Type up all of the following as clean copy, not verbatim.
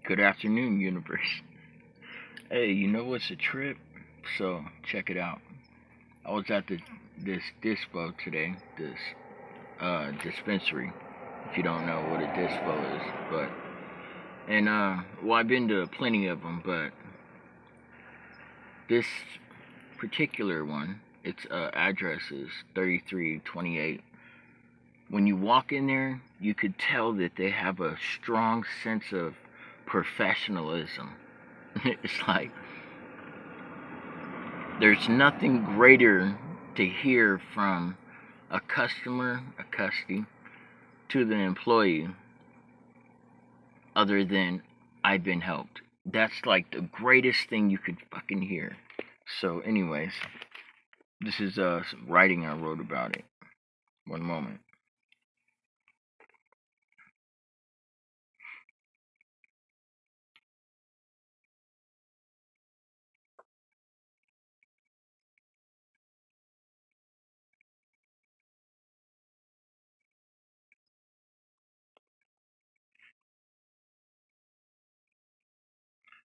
Good afternoon, universe. Hey, you know what's a trip? So check it out. I was at this dispo today, this dispensary. If you don't know what a dispo is, but well, I've been to plenty of them, but this particular one, its address is 3328. When you walk in there, you could tell that they have a strong sense of professionalism. It's like there's nothing greater to hear from a customer, a custy, to the employee other than I've been helped. That's like the greatest thing you could fucking hear. So, anyways, this is some writing I wrote about it. One moment.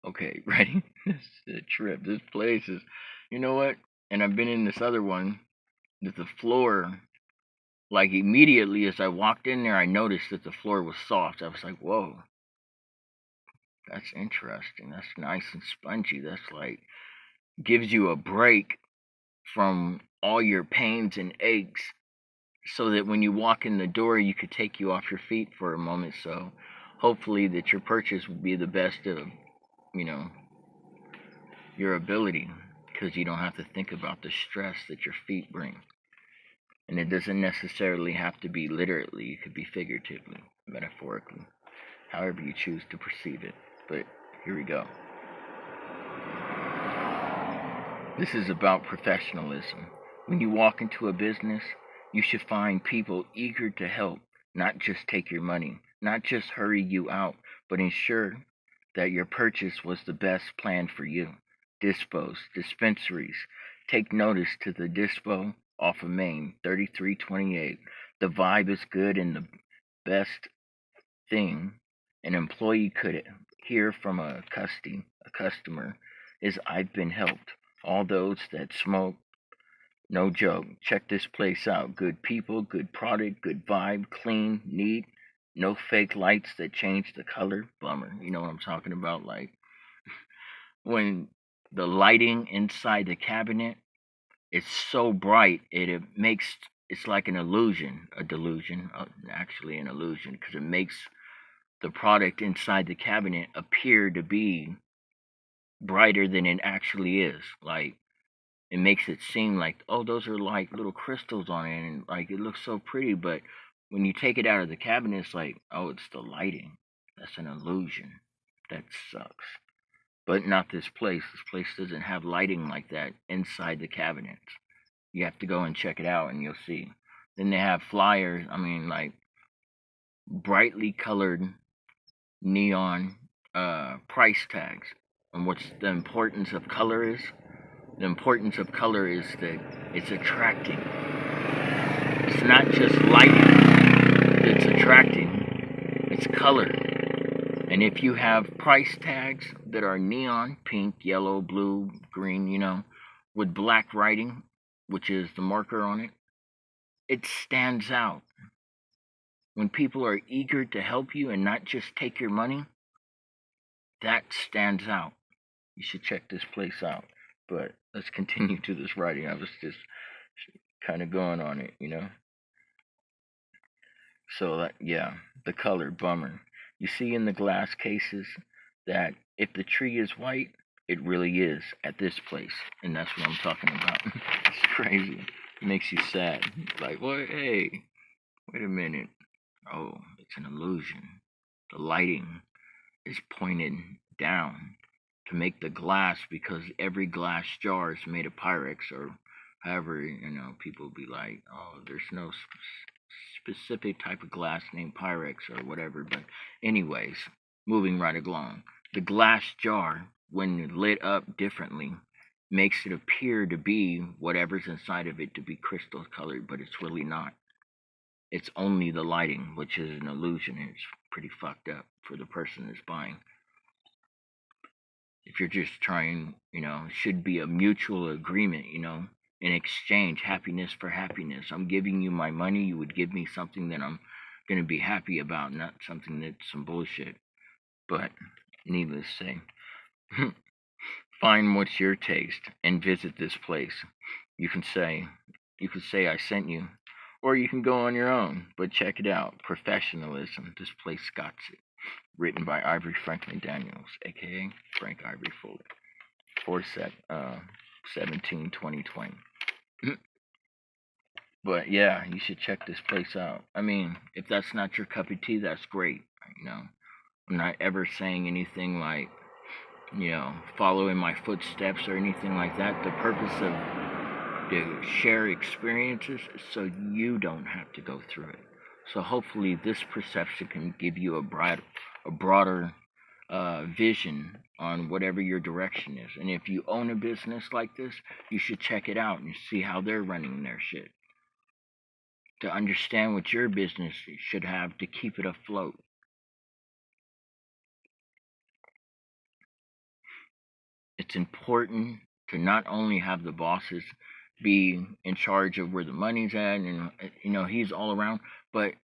Okay, ready? This is a trip. This place is, you know what? And I've been in this other one. That the floor, like immediately as I walked in there, I noticed that the floor was soft. I was like, whoa, that's interesting. That's nice and spongy. That's like gives you a break from all your pains and aches so that when you walk in the door you could take you off your feet for a moment. So hopefully that your purchase will be the best of, you know, your ability, because you don't have to think about the stress that your feet bring. And it doesn't necessarily have to be literally, it could be figuratively, metaphorically, however you choose to perceive it. But here we go. This is about professionalism. When you walk into a business, you should find people eager to help, not just take your money, not just hurry you out, but ensure that your purchase was the best plan for you. Dispos, dispensaries. Take notice to the dispo off of Main, 3328. The vibe is good, and the best thing an employee could hear from a customer, is I've been helped. All those that smoke, no joke. Check this place out. Good people, good product, good vibe, clean, neat. No fake lights that change the color. Bummer. You know what I'm talking about? Like when the lighting inside the cabinet is so bright, it makes it's like an illusion, a delusion, actually an illusion, because it makes the product inside the cabinet appear to be brighter than it actually is. Like it makes it seem like, oh, those are like little crystals on it, and like it looks so pretty. But when you take it out of the cabinet, it's like, oh, it's the lighting. That's an illusion. That sucks. But not this place. This place doesn't have lighting like that inside the cabinets. You have to go and check it out, and you'll see. Then they have flyers. I mean, like brightly colored neon price tags. And what's the importance of color is? The importance of color is that it's attracting. It's not just lighting that's attracting, it's color. And if you have price tags that are neon, pink, yellow, blue, green, with black writing, which is the marker on it, it stands out. When people are eager to help you and not just take your money, that stands out. You should check this place out. But let's continue to this writing. I was just kind of going on it. So that, yeah, the color, bummer. You see in the glass cases that if the tree is white, it really is at this place, and that's what I'm talking about. It's crazy. It makes you sad. Like, well, hey, wait a minute. Oh, it's an illusion. The lighting is pointed down to make the glass, because every glass jar is made of Pyrex, or however, people be like, oh, there's no specific type of glass named Pyrex or whatever. But anyways, moving right along. The glass jar, when lit up differently, makes it appear to be whatever's inside of it to be crystal colored, but it's really not. It's only the lighting, which is an illusion, and it's pretty fucked up for the person that's buying. If you're just trying, it should be a mutual agreement, in exchange, happiness for happiness. I'm giving you my money, you would give me something that I'm going to be happy about, not something that's some bullshit. But needless to say, find what's your taste and visit this place. You can say, I sent you, or you can go on your own. But check it out, Professionalism. This place got it. Written by Ivory Franklin Daniels, aka Frank Ivory Fuller. 4/17/2020. But yeah, you should check this place out. I mean, if that's not your cup of tea, that's great. I'm not ever saying anything like, follow in my footsteps or anything like that. The purpose of the share experiences is so you don't have to go through it. So hopefully this perception can give you a broader vision on whatever your direction is. And if you own a business like this, you should check it out and see how they're running their shit, to understand what your business should have to keep it afloat. It's important to not only have the bosses be in charge of where the money's at and he's all around, but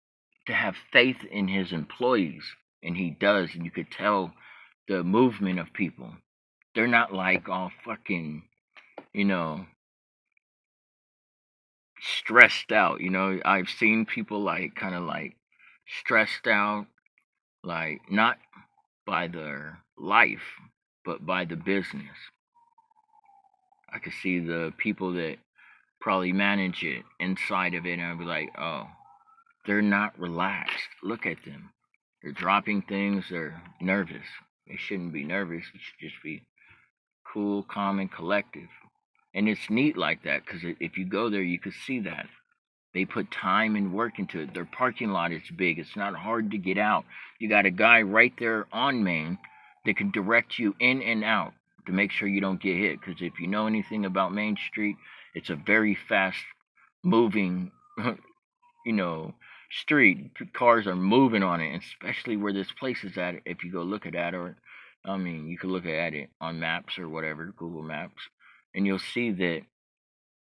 to have faith in his employees, and he does, and you could tell the movement of people. They're not like all fucking, stressed out. I've seen people like kind of like stressed out, like not by their life, but by the business. I could see the people that probably manage it inside of it, and I'd be like, oh, they're not relaxed. Look at them. They're dropping things. They're nervous. They shouldn't be nervous. It should just be cool, calm, and collective. And it's neat like that, because if you go there, you could see that. They put time and work into it. Their parking lot is big. It's not hard to get out. You got a guy right there on Main that can direct you in and out to make sure you don't get hit. Because if you know anything about Main Street, it's a very fast moving, street. Cars are moving on it, especially where this place is at. If you go look at that, or you could look at it on maps or whatever, Google Maps, and you'll see that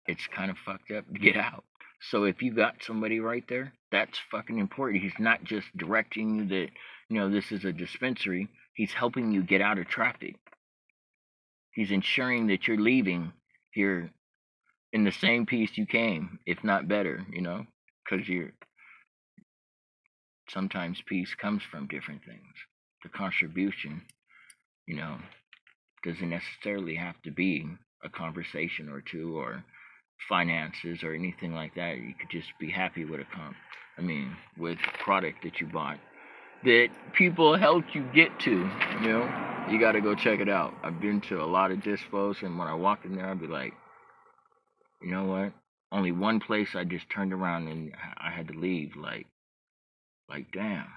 it's kind of fucked up to get out. So if you got somebody right there, that's fucking important. He's not just directing you that, this is a dispensary. He's helping you get out of traffic. He's ensuring that you're leaving here in the same piece you came, if not better, because sometimes peace comes from different things. The contribution, doesn't necessarily have to be a conversation or two, or finances or anything like that. You could just be happy with with product that you bought that people helped you get to. You got to go check it out. I've been to a lot of dispos, and when I walk in there, I'd be like, you know what? Only one place I just turned around and I had to leave. Like damn,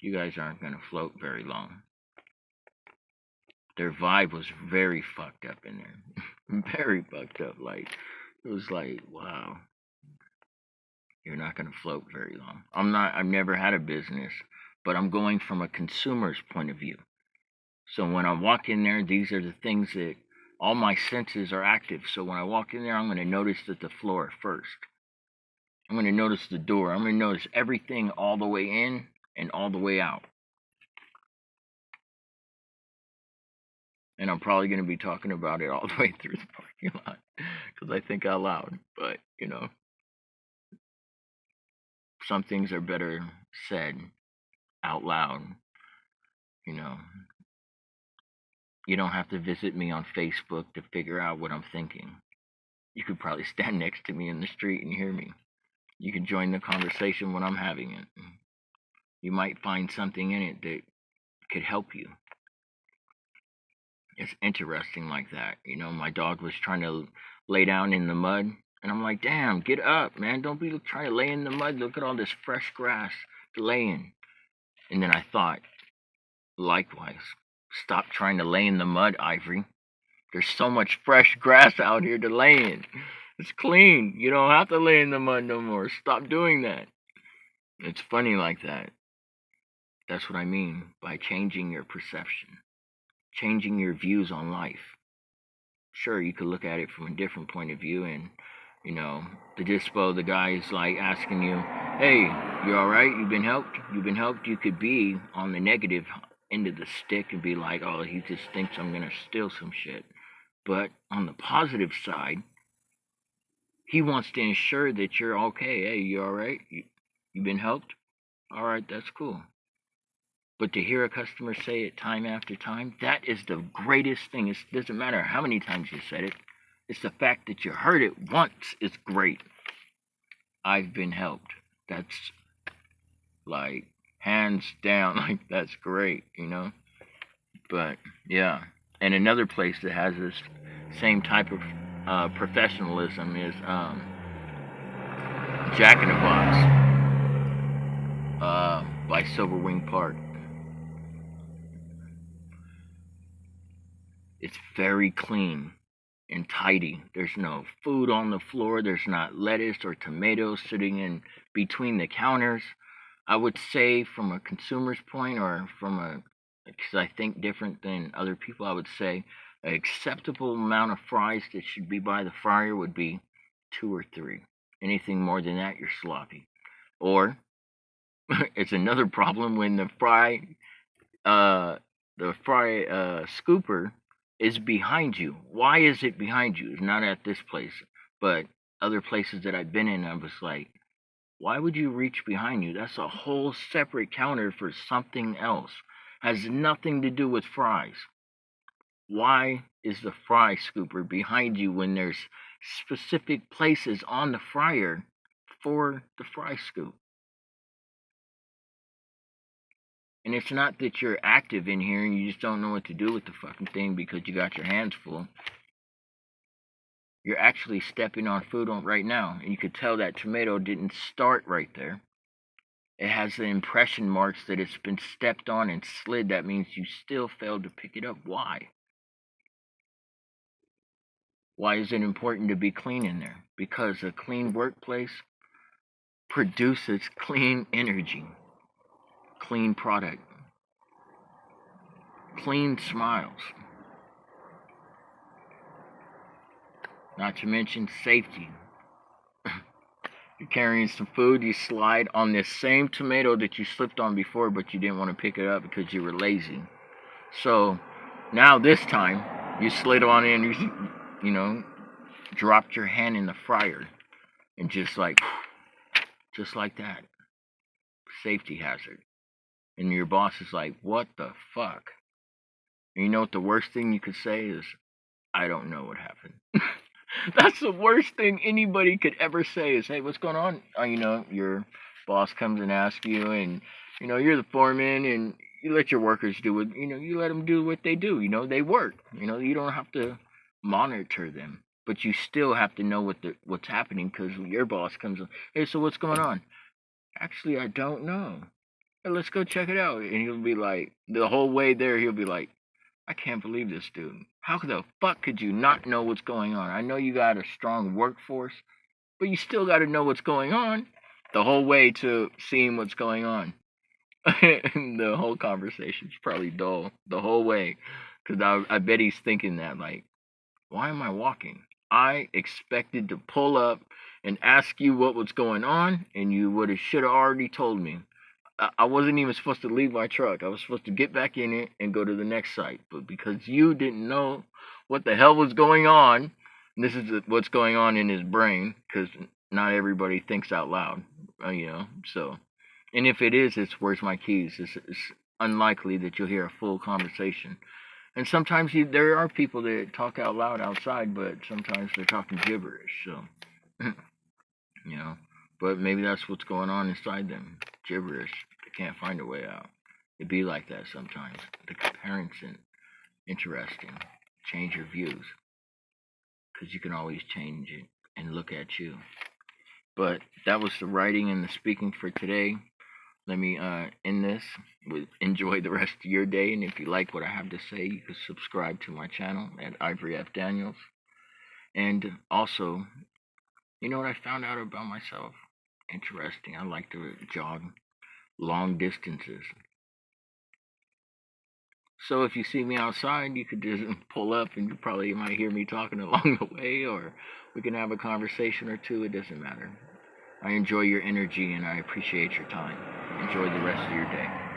you guys aren't gonna float very long. Their vibe was very fucked up in there. Very fucked up. Like, it was like, wow, you're not going to float very long. I've never had a business, but I'm going from a consumer's point of view. So when I walk in there, these are the things that all my senses are active. So when I walk in there, I'm going to notice that the floor first. I'm going to notice the door. I'm going to notice everything all the way in and all the way out. And I'm probably going to be talking about it all the way through the parking lot because I think out loud. But, some things are better said out loud. You don't have to visit me on Facebook to figure out what I'm thinking. You could probably stand next to me in the street and hear me. You can join the conversation when I'm having it. You might find something in it that could help you. It's interesting like that. My dog was trying to lay down in the mud, and I'm like, damn, get up, man. Don't be trying to lay in the mud. Look at all this fresh grass to lay in. And then I thought, likewise, stop trying to lay in the mud, Ivory. There's so much fresh grass out here to lay in. It's clean. You don't have to lay in the mud no more. Stop doing that. It's funny like that. That's what I mean by changing your perception. changing your views on life. Sure, you could look at it from a different point of view, and the dispo, the guy is like asking you, "Hey, you all right? You've been helped? You've been helped?" You could be on the negative end of the stick and be like, "Oh, he just thinks I'm gonna steal some shit." But on the positive side, he wants to ensure that you're okay. Hey, you all right? You've been helped? All right, that's cool. But to hear a customer say it time after time, that is the greatest thing. It doesn't matter how many times you said it. It's the fact that you heard it once is great. I've been helped. That's like hands down, like that's great, But yeah, and another place that has this same type of professionalism is Jack in the Box by Silverwing Park. It's very clean and tidy. There's no food on the floor. There's not lettuce or tomatoes sitting in between the counters. I would say from a consumer's point, or because I think different than other people, I would say an acceptable amount of fries that should be by the fryer would be 2 or 3. Anything more than that, you're sloppy. Or it's another problem when the fry scooper is behind you. Why is it behind you? It's not at this place, but other places that I've been in, I was like, why would you reach behind you? That's a whole separate counter for something else. Has nothing to do with fries. Why is the fry scooper behind you when there's specific places on the fryer for the fry scoop? And it's not that you're active in here and you just don't know what to do with the fucking thing because you got your hands full. You're actually stepping on food right now. And you could tell that tomato didn't start right there. It has the impression marks that it's been stepped on and slid. That means you still failed to pick it up. Why? Why is it important to be clean in there? Because a clean workplace produces clean energy, clean product, clean smiles. Not to mention safety. You're carrying some food, you slide on this same tomato that you slipped on before, but you didn't want to pick it up because you were lazy. So now this time, you slid on in, dropped your hand in the fryer, and just like that, safety hazard. And your boss is like, what the fuck? And you know what the worst thing you could say is, I don't know what happened. That's the worst thing anybody could ever say is, hey, what's going on? Your boss comes and asks you, and, you're the foreman, and you let your workers do what, you let them do what they do. They work. You don't have to monitor them. But you still have to know what's happening because your boss comes in, hey, so what's going on? Actually, I don't know. Hey, let's go check it out. And he'll be like, the whole way there, he'll be like, I can't believe this dude. How the fuck could you not know what's going on? I know you got a strong workforce, but you still got to know what's going on the whole way to seeing what's going on. The whole conversation's probably dull the whole way because I bet he's thinking that, like, why am I walking? I expected to pull up and ask you what was going on, and you should have already told me. I wasn't even supposed to leave my truck. I was supposed to get back in it and go to the next site. But because you didn't know what the hell was going on, this is what's going on in his brain, because not everybody thinks out loud, So, and if it is, it's where's my keys? It's unlikely that you'll hear a full conversation. And sometimes there are people that talk out loud outside, but sometimes they're talking gibberish. So, but maybe that's what's going on inside them. Gibberish. They can't find a way out. It'd be like that sometimes. The comparison, interesting. Change your views. Because you can always change it and look at you. But that was the writing and the speaking for today. Let me end this. Enjoy the rest of your day. And if you like what I have to say, you can subscribe to my channel at Ivory F. Daniels. And also, you know what I found out about myself? Interesting. I like to jog long distances. So if you see me outside, you could just pull up and you probably might hear me talking along the way, or we can have a conversation or two. It doesn't matter. I enjoy your energy and I appreciate your time. Enjoy the rest of your day.